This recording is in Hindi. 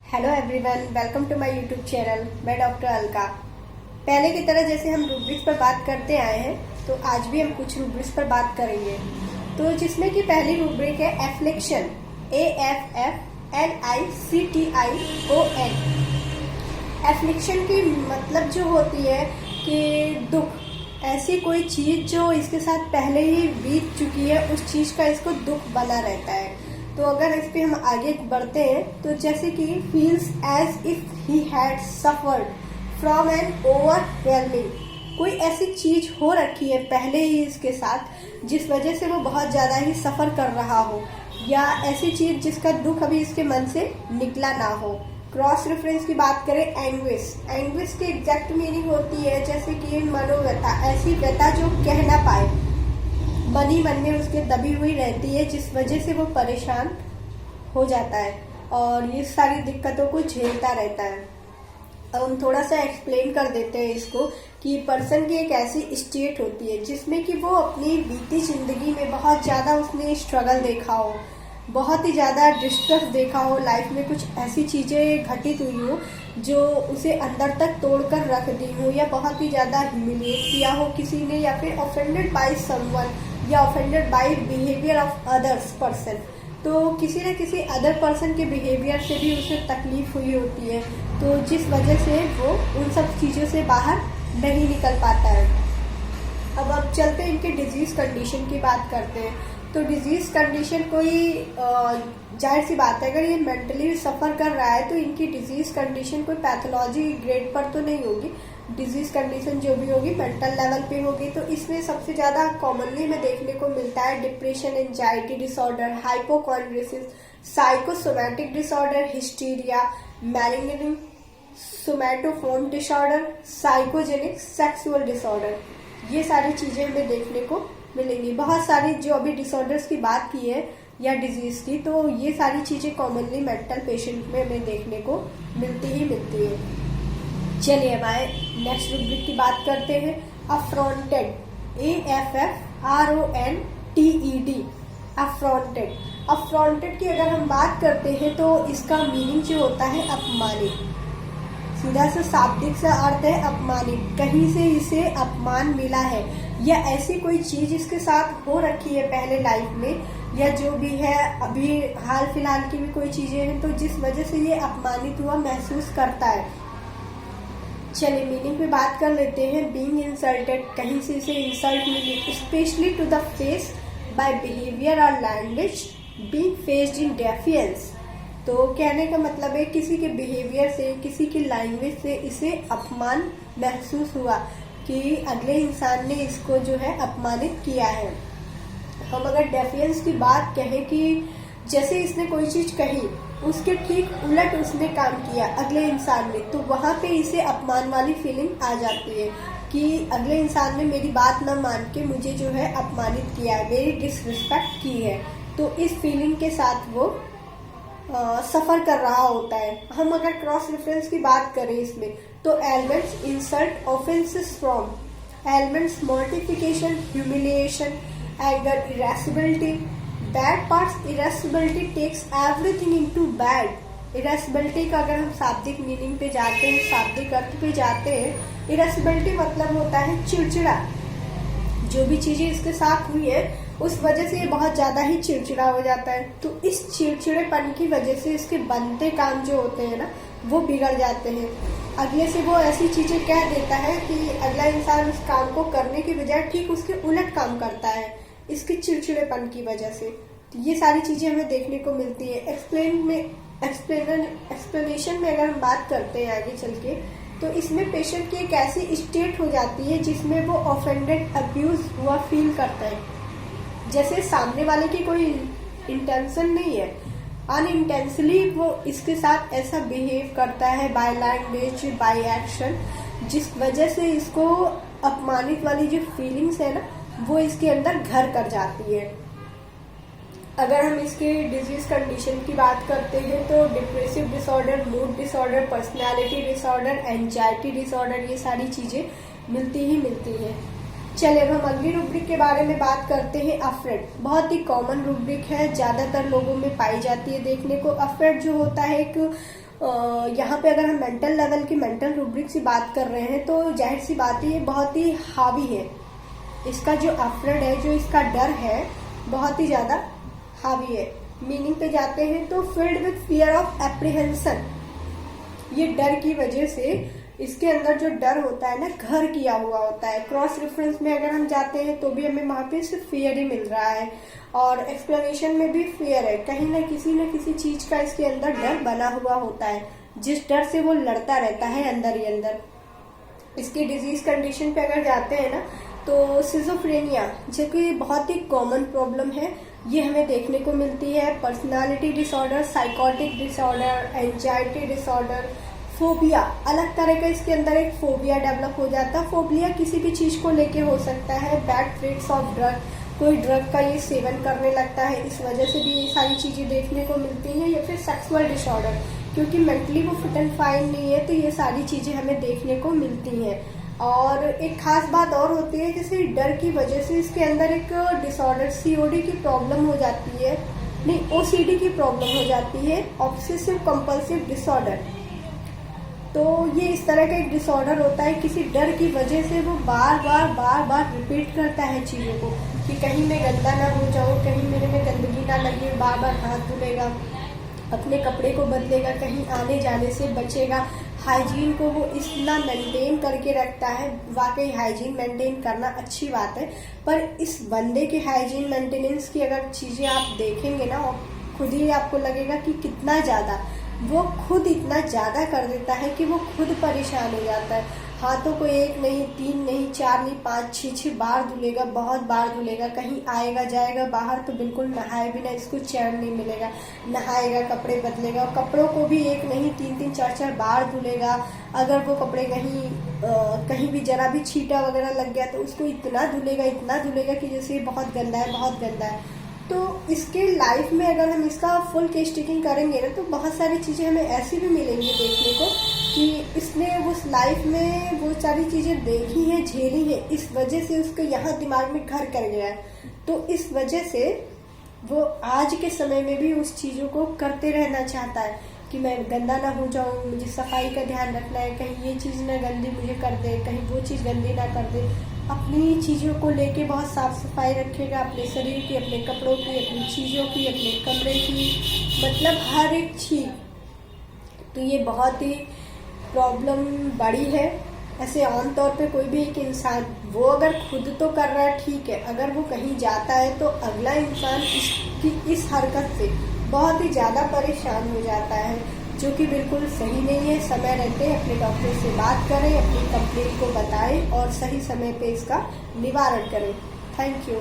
Hello everyone, welcome to my YouTube channel. मैं डॉक्टर अलका। पहले की तरह जैसे हम रूब्रिक्स पर बात करते आए हैं, तो आज भी हम कुछ रूब्रिक्स पर बात करेंगे। तो जिसमें कि पहली रूब्रिक है एफ्लिक्शन, AFFLICTION। एफ्लिक्शन की मतलब जो होती है कि दुख, ऐसी कोई चीज जो इसके साथ पहले ही बीत चुकी है, उस चीज का इसको दुख बना रहता है। तो अगर इस पे हम आगे बढ़ते हैं तो जैसे कि feels as if he had suffered from an overwhelming, कोई ऐसी चीज हो रखी है पहले ही इसके साथ जिस वजह से वो बहुत ज्यादा ही सफर कर रहा हो, या ऐसी चीज जिसका दुख अभी इसके मन से निकला ना हो। क्रॉस रेफरेंस की बात करें, एंग्विश। एंग्विश की एग्जैक्ट मीनिंग होती है जैसे कि मनोव्यथा, ऐसी व्यथा जो कह ना पाए, मन ही मन में उसके दबी हुई रहती है, जिस वजह से वो परेशान हो जाता है और ये सारी दिक्कतों को झेलता रहता है। अब हम थोड़ा सा एक्सप्लेन कर देते हैं इसको कि पर्सन की एक ऐसी स्टेट होती है जिसमें कि वो अपनी बीती जिंदगी में बहुत ज्यादा उसने स्ट्रगल देखा हो, बहुत ही ज्यादा डिस्ट्रेस देखा हो, लाइफ में कुछ ऐसी चीजें घटित हुई हो जो उसे अंदर तक तोड़कर रख दी हो, या बहुत ही ज्यादा ह्यूमिलिएट किया हो किसी ने, या फिर ऑफेंडेड बाय समवन, या offended by behaviour of others person. तो किसी न किसी अदर पर्सन के बिहेवियर से भी उसे तकलीफ हुई होती है, तो जिस वजह से वो उन सब चीजों से बाहर नहीं निकल पाता है। अब चलते हैं इनके डिजीज कंडीशन की बात करते हैं। तो डिजीज कंडीशन कोई जाहिर सी बात है, अगर ये मेंटली सफर कर रहा है तो इनकी डिजीज कंडीशन कोई पैथोलॉजी ग्रेड पर तो नहीं होगी। डिजीज कंडीशन जो भी होगी मेंटल लेवल पे होगी। तो इसमें सबसे ज्यादा कॉमनली में देखने को मिलता है depression, anxiety disorder, hypochondriasis, psychosomatic disorder, hysteria, malignant somatoform disorder, psychogenic sexual disorder. ये सारी चीजें हमें देखने को मिलेंगी। बहुत सारी जो अभी डिसऑर्डर्स की बात की है या डिजीज की, तो ये सारी चीजें कॉमनली मेंटल पेशेंट में हमें देखने को मिलती ही मिलती है। चलिए हमारे नेक्स्ट रूब्रिक की बात करते हैं, अफ्रॉन्टेड, AFFRONTED। अफ्रॉन्टेड, अफ्रॉन्टेड की अगर हम बात करते हैं तो इसका मीनिंग जो होता है अपमानित, सीधा से शाब्दिक सा अर्थ है अपमानित, कहीं से इसे अपमान मिला है, या ऐसी कोई चीज इसके साथ हो रखी है पहले लाइफ में, या जो भी है अभी हाल फिलहाल की भी कोई चीजें हैं, तो जिस वजह से ये अपमानित हुआ महसूस करता है। चलिए मीनिंग पे बात कर लेते हैं। बीइंग इंसल्टेड, कहीं से इसे इंसल्ट मिली, specially to the face by behaviour और language, being faced in defiance. तो कहने का मतलब है किसी के बिहेवियर से, किसी की लैंग्वेज से इसे अपमान महसूस हुआ कि अगले इंसान ने इसको जो है अपमानित किया है। हम अगर डेफियंस की बात कहें कि जैसे इसने कोई चीज कही, उसके ठीक उलट उसने काम किया अगले इंसान ने, तो वहां पे इसे अपमान वाली फीलिंग आ जाती है कि अगले इंसान ने मेरी बात न मान के मुझे जो है अपमानित किया है, मेरी डिसरिस्पेक्ट की है। तो इस फीलिंग के साथ वो सफर कर रहा होता है। हम अगर क्रॉस रेफरेंस की बात करें इसमें, तो elements insult offences from, elements mortification, humiliation, anger, irascibility, bad parts, irascibility takes everything into bad. Irascibility का अगर हम शाब्दिक मीनिंग पे जाते हैं, शाब्दिक अर्थ पे जाते हैं, इरेसिबिलिटी मतलब होता है चिड़चिड़ा। जो भी चीजें इसके साथ हुई है उस वजह से ये बहुत ज्यादा ही चिड़चिड़ा हो जाता है। तो इस चिड़चिड़ेपन की वजह से इसके बनते काम जो होते हैं ना, वो बिगड़ जाते हैं। अगले से वो ऐसी चीजें कह देता है कि अगला इंसान उस काम को करने की बजाय ठीक उसके उलट काम करता है, इसके चिड़चिड़ेपन की वजह से। तो ये सारी चीजें हमें देखने को मिलती है। एक्सप्लेनेशन में अगर हम बात करते हैं आगे चल के, तो इसमें पेशेंट की एक ऐसी स्टेट हो जाती है जिसमें वो ऑफेंडेड, अब्यूज हुआ फील करता है, जैसे सामने वाले की कोई इंटेंशन नहीं है, अनइंटेंशनली वो इसके साथ ऐसा बिहेव करता है बाय लैंग्वेज, बाय एक्शन, जिस वजह से इसको अपमानित वाली जो फीलिंग्स है ना, वो इसके अंदर घर कर जाती है। अगर हम इसके डिजीज कंडीशन की बात करते हैं तो depressive disorder, mood disorder, personality disorder, anxiety disorder, ये सारी चीजें मिलती ही मिलती है। चलिए अब हम अगली रूब्रिक के बारे में बात करते हैं, अफ्रेड। बहुत ही कॉमन रूब्रिक है, ज्यादातर लोगों में पाई जाती है देखने को। अफ्रेड जो होता है एक यहाँ पे अगर हम मेंटल लेवल की, मेंटल रूब्रिक की बात कर रहे हैं तो जाहिर सी बात है ये बहुत ही हावी है। इसका जो अफरेड है, जो इसका डर है, बहुत ही ज़्यादा हावी है। मीनिंग पे जाते हैं तो filled with fear of apprehension. ये डर की वजह से इसके अंदर जो डर होता है ना, घर किया हुआ होता है। क्रॉस रेफरेंस में अगर हम जाते हैं तो भी हमें वहां पे सिर्फ फियर ही मिल रहा है, और एक्सप्लेनेशन में भी फियर है। कहीं ना किसी चीज का इसके अंदर डर बना हुआ होता है, जिस डर से वो लड़ता रहता है अंदर ही अंदर। इसकी डिजीज कंडीशन पे अगर जाते हैं ना तो सिजोफ्रेनिया, जो कि बहुत ही कॉमन प्रॉब्लम है, ये हमें देखने को मिलती है। Personality disorder, psychotic disorder, anxiety disorder, phobia, अलग तरह का इसके अंदर एक फोबिया डेवलप हो जाता है। फोबिया किसी भी चीज को लेके हो सकता है। बैड ट्रिक्स ऑफ ड्रग, कोई ड्रग का ये सेवन करने लगता है, इस वजह से भी ये सारी चीजें देखने को मिलती हैं। या फिर सेक्सुअल डिसऑर्डर, क्योंकि मेंटली वो फिट एंड फाइन नहीं है, तो ये सारी चीजें हमें देखने को मिलती हैं। और एक खास बात और होती है, जैसे डर की वजह से इसके अंदर एक डिसऑर्डर, सीओडी की प्रॉब्लम हो जाती है, नहीं ओसीडी की प्रॉब्लम हो जाती है, ऑब्सेसिव कंपल्सिव डिसऑर्डर। तो ये इस तरह का एक डिसऑर्डर होता है, किसी डर की वजह से वो बार बार रिपीट करता है चीज़ों को, कि कहीं मैं गंदा ना हो जाऊं, कहीं मेरे में गंदगी ना लगे, बार बार हाथ धुलेगा, अपने कपड़े को बदलेगा, कहीं आने जाने से बचेगा। हाइजीन को वो इतना मेंटेन करके रखता है। वाकई हाइजीन मेंटेन करना अच्छी बात है, पर इस बंदे के हाइजीन मेंटेनेंस की अगर चीज़ें आप देखेंगे ना, खुद ही आपको लगेगा कि कितना ज़्यादा वो खुद इतना ज़्यादा कर देता है कि वो खुद परेशान हो जाता है। हाथों को 1 नहीं, 3 नहीं, 4 नहीं, 5, 6 बार धुलेगा, बहुत बार धुलेगा। कहीं आएगा जाएगा बाहर तो बिल्कुल नहाए बिना इसको चैन नहीं मिलेगा। नहाएगा, कपड़े बदलेगा, और कपड़ों को भी 1 नहीं, 3 4 बार धुलेगा। अगर वो कपड़े कहीं भी जरा भी छींटा वगैरह लग गया तो उसको इतना धुलेगा कि जैसे ये बहुत गंदा है, बहुत गंदा है। तो इसके लाइफ में अगर हम इसका फुल केस टेकिंग करेंगे ना, तो बहुत सारी चीज़ें हमें ऐसी भी मिलेंगी देखने को कि इसने उस लाइफ में वो सारी चीज़ें देखी हैं, झेली हैं, इस वजह से उसके यहाँ दिमाग में घर कर गया है। तो इस वजह से वो आज के समय में भी उस चीज़ों को करते रहना चाहता है कि मैं गंदा ना हो जाऊं, मुझे सफाई का ध्यान रखना है, कहीं ये चीज़ ना गंदी मुझे कर दे, कहीं वो चीज़ गंदी ना कर दे। अपनी चीज़ों को लेके बहुत साफ सफाई रखेगा, अपने शरीर की, अपने कपड़ों की, अपनी चीज़ों की, अपने कमरे की, मतलब हर एक चीज़। तो ये बहुत ही प्रॉब्लम बड़ी है। ऐसे आमतौर पे कोई भी एक इंसान, वो अगर खुद तो कर रहा है ठीक है, अगर वो कहीं जाता है तो अगला इंसान इसकी इस हरकत से बहुत ही ज़्यादा परेशान हो जाता है, जो कि बिल्कुल सही नहीं है। समय रहते अपने डॉक्टर से बात करें, अपनी कंप्लेंट को बताएं और सही समय पे इसका निवारण करें। Thank you.